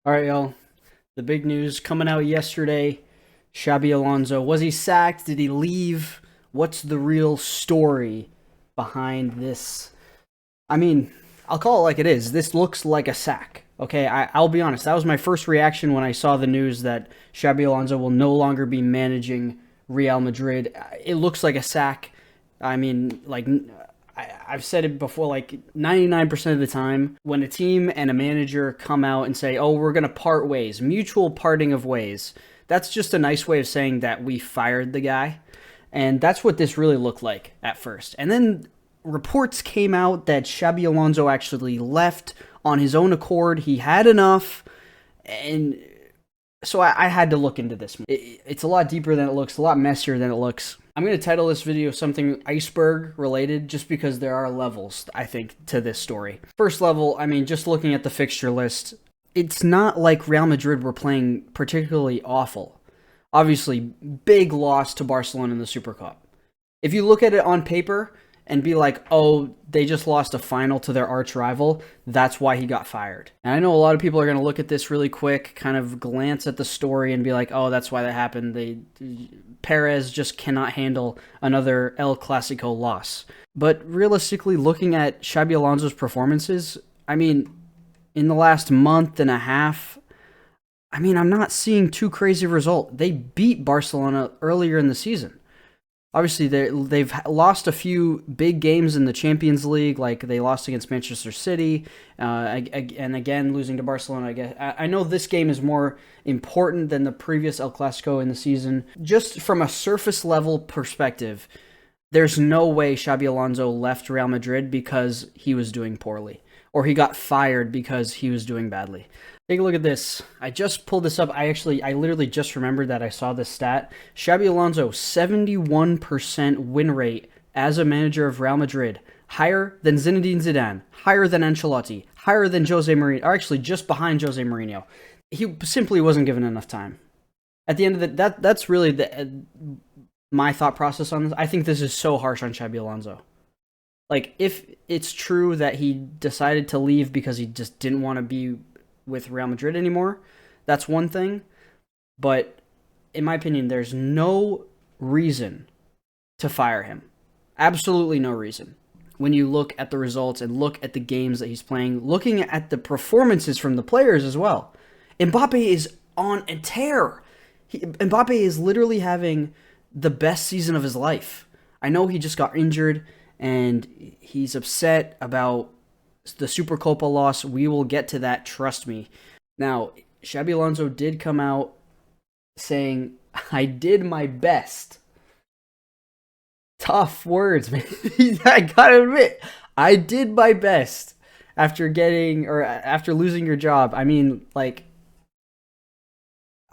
All right, y'all. The big news coming out yesterday. Xabi Alonso. Was he sacked? Did he leave? What's the real story behind this? I mean, I'll call it like it is. This looks like a sack. Okay, I'll be honest. That was my first reaction when I saw the news that Xabi Alonso will no longer be managing Real Madrid. It looks like a sack. I mean, like I've said it before, like 99% of the time, when a team and a manager come out and say, oh, we're going to part ways, mutual parting of ways, that's just a nice way of saying that we fired the guy. And that's what this really looked like at first. And then reports came out that Xabi Alonso actually left on his own accord. He had enough. And so I had to look into this. It's a lot deeper than it looks, a lot messier than it looks. I'm going to title this video something Iceburg related just because there are levels, I think, to this story. First level, I mean, just looking at the fixture list, it's not like Real Madrid were playing particularly awful. Obviously, big loss to Barcelona in the Super Cup. If you look at it on paper and be like, oh, they just lost a final to their arch rival, that's why he got fired. And I know a lot of people are going to look at this really quick, kind of glance at the story and be like, oh, that's why that happened. Perez just cannot handle another El Clasico loss. But realistically, looking at Xabi Alonso's performances, I mean, in the last month and a half, I mean, I'm not seeing too crazy a result. They beat Barcelona earlier in the season. Obviously, they've lost a few big games in the Champions League, like they lost against Manchester City, and again losing to Barcelona. I know this game is more important than the previous El Clasico in the season. Just from a surface level perspective, there's no way Xabi Alonso left Real Madrid because he was doing poorly, or he got fired because he was doing badly. Take a look at this. I just pulled this up. I literally just remembered that I saw this stat. Xabi Alonso, 71% win rate as a manager of Real Madrid. Higher than Zinedine Zidane. Higher than Ancelotti. Higher than Jose Mourinho. Or actually, just behind Jose Mourinho. He simply wasn't given enough time. At the end of that's really my thought process on this. I think this is so harsh on Xabi Alonso. Like, if it's true that he decided to leave because he just didn't want to be with Real Madrid anymore, that's one thing. But in my opinion, there's no reason to fire him. Absolutely no reason. When you look at the results and look at the games that he's playing, looking at the performances from the players as well. Mbappe is on a tear. Mbappe is literally having the best season of his life. I know he just got injured and he's upset about the Supercopa loss. We will get to that, trust me. Now, Xabi Alonso did come out saying, I did my best. Tough words, man. I gotta admit, I did my best after losing your job. I mean, like,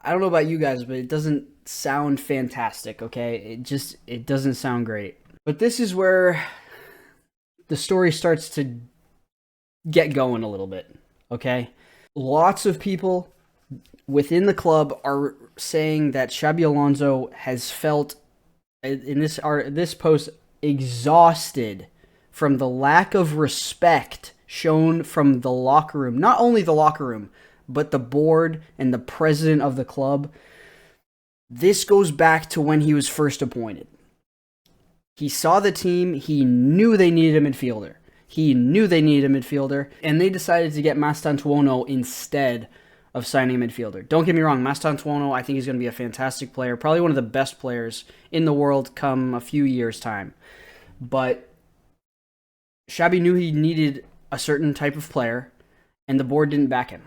I don't know about you guys, but it doesn't sound fantastic, okay? It doesn't sound great. But this is where the story starts to get going a little bit, okay? Lots of people within the club are saying that Xabi Alonso has felt, in this post, exhausted from the lack of respect shown from the locker room. Not only the locker room, but the board and the president of the club. This goes back to when he was first appointed. He saw the team, he knew they needed a midfielder. And they decided to get Mastantuono instead of signing a midfielder. Don't get me wrong, Mastantuono, I think he's going to be a fantastic player, probably one of the best players in the world come a few years' time. But Xabi knew he needed a certain type of player, and the board didn't back him.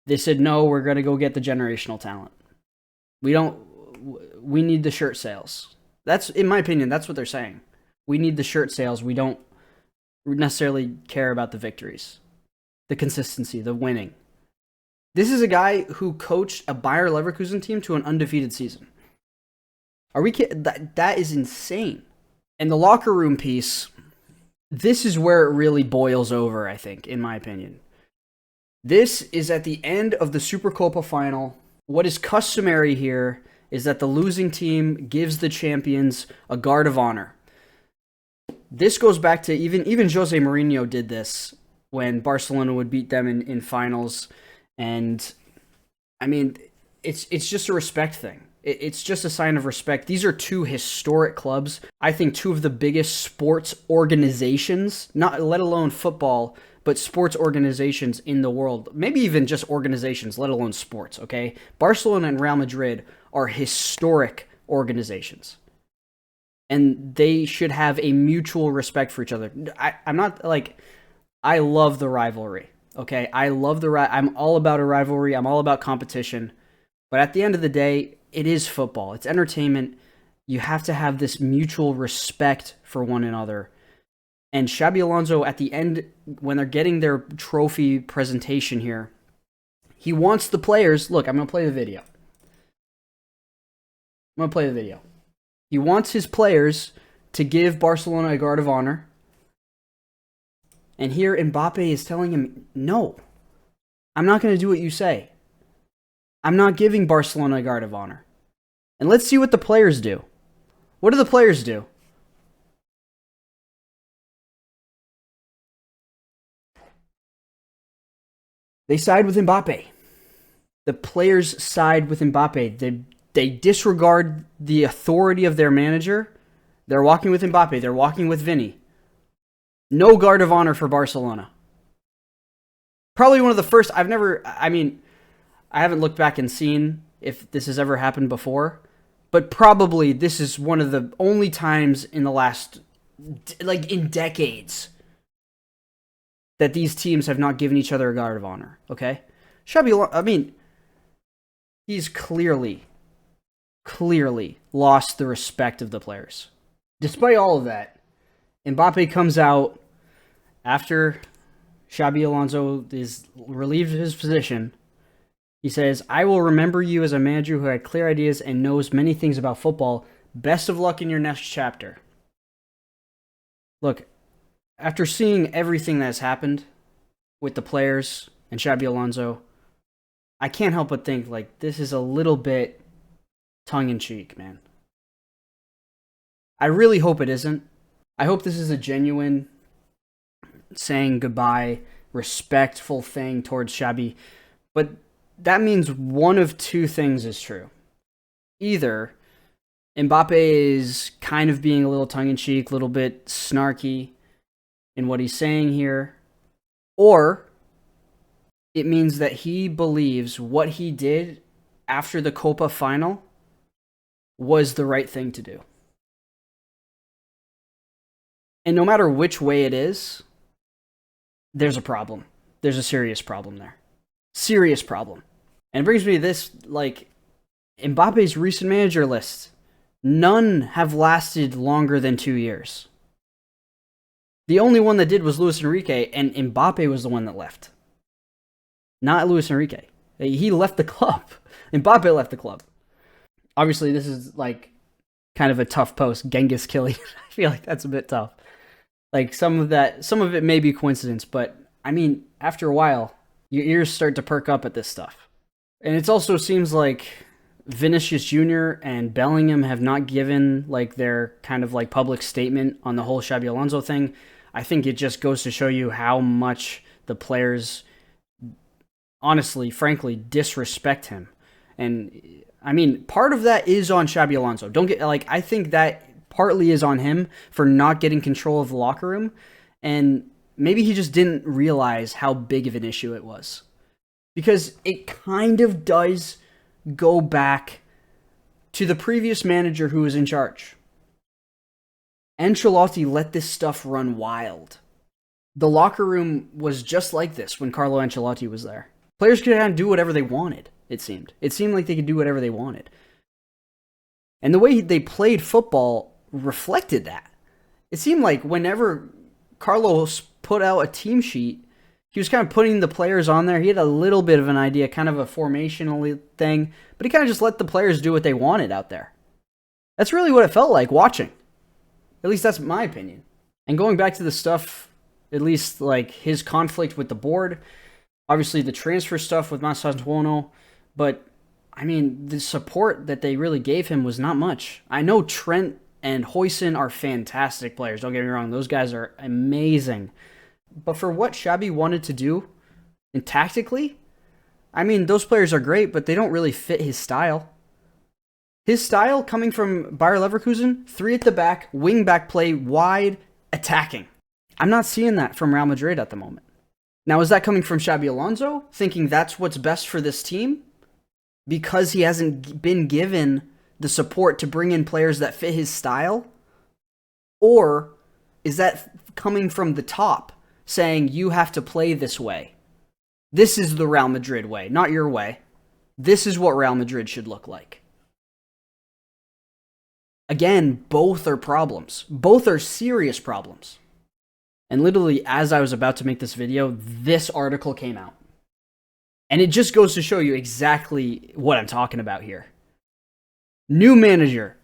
They said, no, we're going to go get the generational talent. We need the shirt sales. That's, in my opinion, that's what they're saying. We need the shirt sales. We don't necessarily care about the victories, the consistency, the winning. This is a guy who coached a Bayer Leverkusen team to an undefeated season. Are we kidding? That is insane. And the locker room piece, this is where it really boils over, I think, in my opinion. This is at the end of the Supercopa final. What is customary here is that the losing team gives the champions a guard of honor. This goes back to even Jose Mourinho did this when Barcelona would beat them in finals, And I mean, it's just a respect thing. It's just a sign of respect. These are two historic clubs. I think two of the biggest sports organizations, not let alone football, but sports organizations in the world. Maybe even just organizations, let alone sports, okay? Barcelona and Real Madrid are historic organizations. And they should have a mutual respect for each other. I'm not like, I love the rivalry, okay? I'm all about a rivalry. I'm all about competition. But at the end of the day, it is football. It's entertainment. You have to have this mutual respect for one another. And Xabi Alonso, at the end, when they're getting their trophy presentation here, he wants the players... Look, I'm going to play the video. He wants his players to give Barcelona a guard of honor. And here Mbappe is telling him, no, I'm not going to do what you say. I'm not giving Barcelona a guard of honor. And let's see what the players do. What do the players do? They side with Mbappe. The players side with Mbappe. They disregard the authority of their manager. They're walking with Mbappe. They're walking with Vini. No guard of honor for Barcelona. Probably one of the first... I haven't looked back and seen if this has ever happened before, but probably this is one of the only times in the last, like in decades, that these teams have not given each other a guard of honor, okay? He's clearly lost the respect of the players. Despite all of that, Mbappe comes out after Xabi Alonso is relieved of his position. He says, I will remember you as a manager who had clear ideas and knows many things about football. Best of luck in your next chapter. Look, after seeing everything that's happened with the players and Xabi Alonso, I can't help but think, like, this is a little bit tongue-in-cheek, man. I really hope it isn't. I hope this is a genuine saying goodbye, respectful thing towards Xabi. But that means one of two things is true. Either Mbappe is kind of being a little tongue-in-cheek, a little bit snarky in what he's saying here, or it means that he believes what he did after the Copa final was the right thing to do. And no matter which way it is, there's a problem. There's a serious problem there. Serious problem. And it brings me to this, like, Mbappe's recent manager list. None have lasted longer than 2 years. The only one that did was Luis Enrique, and Mbappe was the one that left. Not Luis Enrique. He left the club. Mbappe left the club. Obviously, this is, like, kind of a tough post. Genghis killing. I feel like that's a bit tough. Like, some of it may be coincidence, but, I mean, after a while, your ears start to perk up at this stuff. And it also seems like Vinicius Jr. and Bellingham have not given like their kind of like public statement on the whole Xabi Alonso thing. I think it just goes to show you how much the players, honestly, frankly, disrespect him. And I mean, part of that is on Xabi Alonso. I think that partly is on him for not getting control of the locker room. And maybe he just didn't realize how big of an issue it was. Because it kind of does go back to the previous manager who was in charge. Ancelotti let this stuff run wild. The locker room was just like this when Carlo Ancelotti was there. Players could kind of do whatever they wanted, it seemed. It seemed like they could do whatever they wanted. And the way they played football reflected that. It seemed like whenever Carlos put out a team sheet, he was kind of putting the players on there. He had a little bit of an idea, kind of a formational thing, but he kind of just let the players do what they wanted out there. That's really what it felt like watching. At least that's my opinion. And going back to the stuff, at least like his conflict with the board, obviously the transfer stuff with Massazuono, but I mean, the support that they really gave him was not much. I know Trent and Huijsen are fantastic players. Don't get me wrong. Those guys are amazing. But for what Xabi wanted to do, and tactically, I mean, those players are great, but they don't really fit his style. His style coming from Bayer Leverkusen, 3 at the back, wing back play, wide, attacking. I'm not seeing that from Real Madrid at the moment. Now, is that coming from Xabi Alonso, thinking that's what's best for this team? Because he hasn't been given the support to bring in players that fit his style? Or is that coming from the top, saying you have to play this way? This is the Real Madrid way, not your way. This is what Real Madrid should look like. Again, both are problems. Both are serious problems. And literally, as I was about to make this video, this article came out. And it just goes to show you exactly what I'm talking about here. New manager,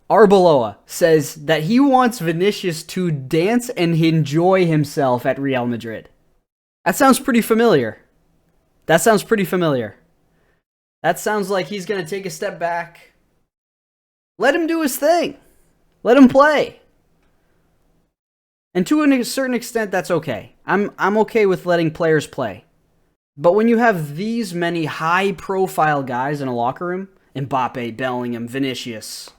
Arbeloa, says that he wants Vinicius to dance and enjoy himself at Real Madrid. That sounds pretty familiar. That sounds like he's going to take a step back. Let him do his thing. Let him play. And to a certain extent, that's okay. I'm okay with letting players play. But when you have these many high-profile guys in a locker room, Mbappe, Bellingham, Vinicius,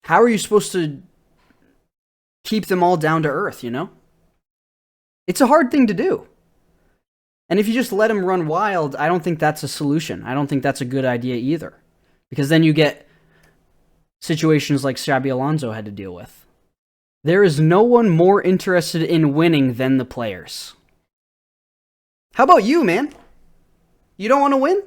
how are you supposed to keep them all down to earth, you know? It's a hard thing to do. And if you just let them run wild, I don't think that's a solution. I don't think that's a good idea either. Because then you get situations like Xabi Alonso had to deal with. There is no one more interested in winning than the players. How about you, man? You don't want to win?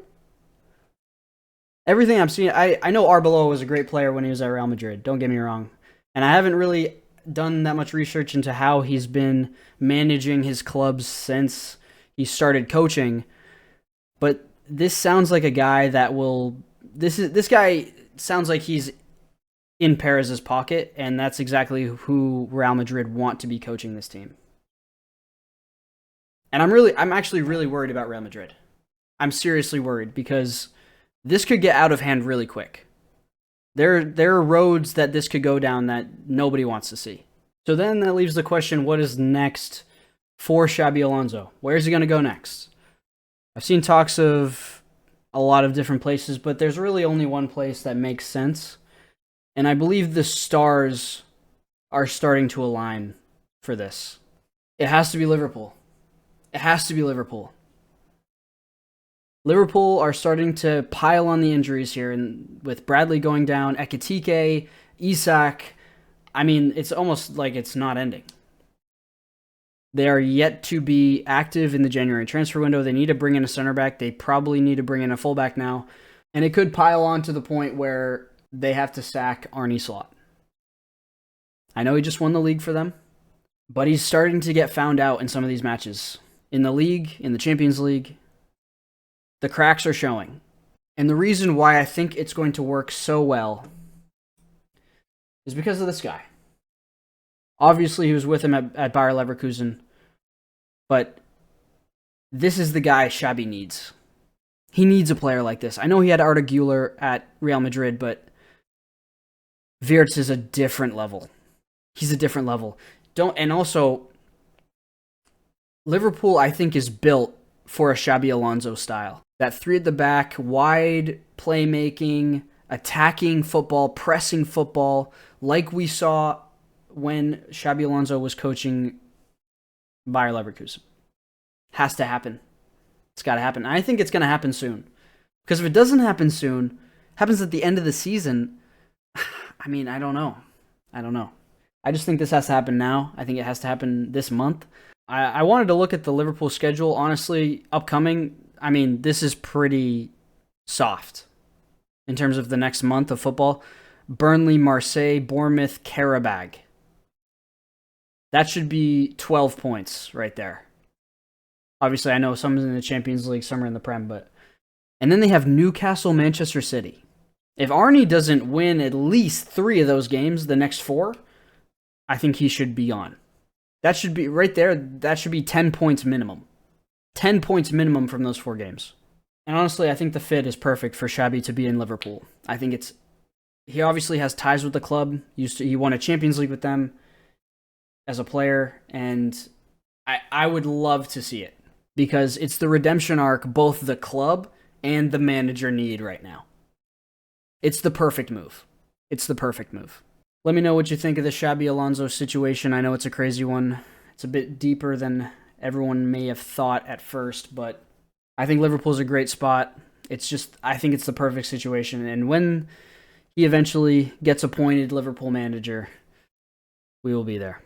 Everything I'm seeing, I know Arbeloa was a great player when he was at Real Madrid. Don't get me wrong. And I haven't really done that much research into how he's been managing his clubs since he started coaching. But this sounds like a guy that will... This guy sounds like he's in Perez's pocket, and that's exactly who Real Madrid want to be coaching this team. And I'm actually really worried about Real Madrid. I'm seriously worried because this could get out of hand really quick. There are roads that this could go down that nobody wants to see. So then that leaves the question, what is next for Xabi Alonso? Where is he going to go next? I've seen talks of a lot of different places, but there's really only one place that makes sense. And I believe the stars are starting to align for this. It has to be Liverpool. It has to be Liverpool. Liverpool are starting to pile on the injuries here, and with Bradley going down, Ekitike, Isak, I mean, it's almost like it's not ending. They are yet to be active in the January transfer window. They need to bring in a center back. They probably need to bring in a fullback now. And it could pile on to the point where they have to sack Arne Slot. I know he just won the league for them, but he's starting to get found out in some of these matches. In the league, in the Champions League, the cracks are showing. And the reason why I think it's going to work so well is because of this guy. Obviously, he was with him at Bayer Leverkusen, but this is the guy Xabi needs. He needs a player like this. I know he had Arda Güler at Real Madrid, but Wirtz is a different level. He's a different level. And also, Liverpool, I think, is built for a Xabi Alonso style. That 3 at the back, wide playmaking, attacking football, pressing football, like we saw when Xabi Alonso was coaching Bayer Leverkusen. Has to happen. It's got to happen. I think it's going to happen soon. Because if it doesn't happen soon, happens at the end of the season, I mean, I don't know. I just think this has to happen now. I think it has to happen this month. I wanted to look at the Liverpool schedule. Honestly, upcoming, I mean, this is pretty soft in terms of the next month of football. Burnley, Marseille, Bournemouth, Karabag. That should be 12 points right there. Obviously, I know some are in the Champions League, some are in the Prem, but... And then they have Newcastle, Manchester City. If Arnie doesn't win at least 3 of those games, the next 4, I think he should be on. That should be, right there, that should be 10 points minimum. 10 points minimum from those 4 games. And honestly, I think the fit is perfect for Xabi to be in Liverpool. I think it's... He obviously has ties with the club. He won a Champions League with them as a player, and I would love to see it. because it's the redemption arc both the club and the manager need right now. It's the perfect move. It's the perfect move. Let me know what you think of the Xabi Alonso situation. I know it's a crazy one. It's a bit deeper than everyone may have thought at first, but I think Liverpool's a great spot. I think it's the perfect situation. And when he eventually gets appointed Liverpool manager, we will be there.